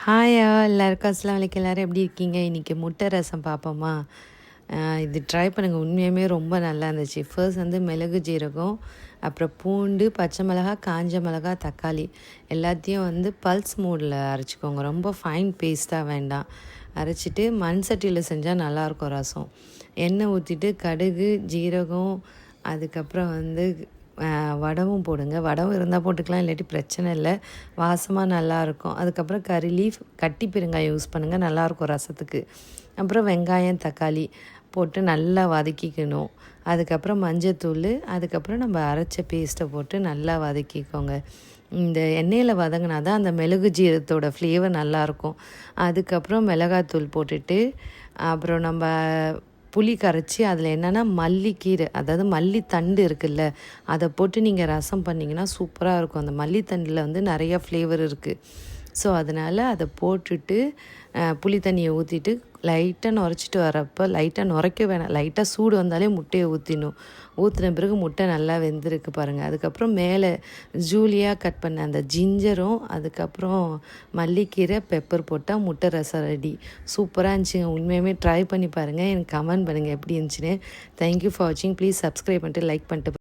Hi எல்லாருக்கும் அஸ்ஸலாமு அலைக்கும். எல்லோரும் எப்படி இருக்கீங்க? இன்றைக்கி முட்டை ரசம் பார்ப்போமா? இது ட்ரை பண்ணுங்கள், உண்மையுமே ரொம்ப நல்லா இருந்துச்சு. ஃபர்ஸ்ட் வந்து மிளகு ஜீரகம், அப்புறம் பூண்டு, பச்சை மிளகா, காஞ்ச மிளகா, தக்காளி எல்லாத்தையும் வந்து பல்ஸ் மூடில் அரைச்சிக்கோங்க. ரொம்ப ஃபைன் பேஸ்ட்டாக வேண்டாம். அரைச்சிட்டு மண் சட்டியில் செஞ்சால் நல்லாயிருக்கும் ரசம். எண்ணெய் ஊற்றிட்டு கடுகு, ஜீரகம், அதுக்கப்புறம் வந்து வடவும் போடுங்க. வடவும் இருந்தால் போட்டுக்கலாம், இல்லாட்டி பிரச்சனை இல்லை, வாசமாக நல்லாயிருக்கும். அதுக்கப்புறம் கறி லீஃப், கட்டி பெருங்காயம் யூஸ் பண்ணுங்கள், நல்லாயிருக்கும் ரசத்துக்கு. அப்புறம் வெங்காயம், தக்காளி போட்டு நல்லா வதக்கிக்கணும். அதுக்கப்புறம் மஞ்சத்தூள், அதுக்கப்புறம் நம்ம அரைச்ச பேஸ்ட்டை போட்டு நல்லா வதக்கிக்கோங்க. இந்த எண்ணெயில் வதங்கினா தான் அந்த மிளகு ஜீரத்தோட ஃப்ளேவர் நல்லாயிருக்கும். அதுக்கப்புறம் மிளகாத்தூள் போட்டுட்டு, அப்புறம் நம்ம புளி கரைச்சி அதில் என்னென்னா மல்லிக்கீரை, அதாவது மல்லித்தண்டு இருக்குல்ல, அதை போட்டு நீங்கள் ரசம் பண்ணிங்கன்னா சூப்பராக இருக்கும். அந்த மல்லித்தண்டில் வந்து நிறையா ஃப்ளேவர் இருக்குது. ஸோ அதனால் அதை போட்டுட்டு புளி தண்ணியை ஊற்றிட்டு லைட்டாக நுரைச்சிட்டு வரப்போ, லைட்டாக நுரைக்க வேணாம், லைட்டாக சூடு வந்தாலே முட்டையை ஊற்றிடணும். ஊற்றின பிறகு முட்டை நல்லா வெந்திருக்கு பாருங்கள். அதுக்கப்புறம் மேலே ஜூலியாக கட் பண்ண அந்த ஜிஞ்சரும், அதுக்கப்புறம் மல்லிக்கீரை, பெப்பர் போட்டால் முட்டை ரசம் ரெடி. சூப்பராக இருந்துச்சுங்க. உண்மையுமே ட்ரை பண்ணி பாருங்கள், எனக்கு கமெண்ட் பண்ணுங்கள் எப்படி இருந்துச்சுன்னு. தேங்க்யூ ஃபார் வாட்சிங். ப்ளீஸ் சப்ஸ்கிரைப் பண்ணிட்டு லைக் பண்ணிட்டு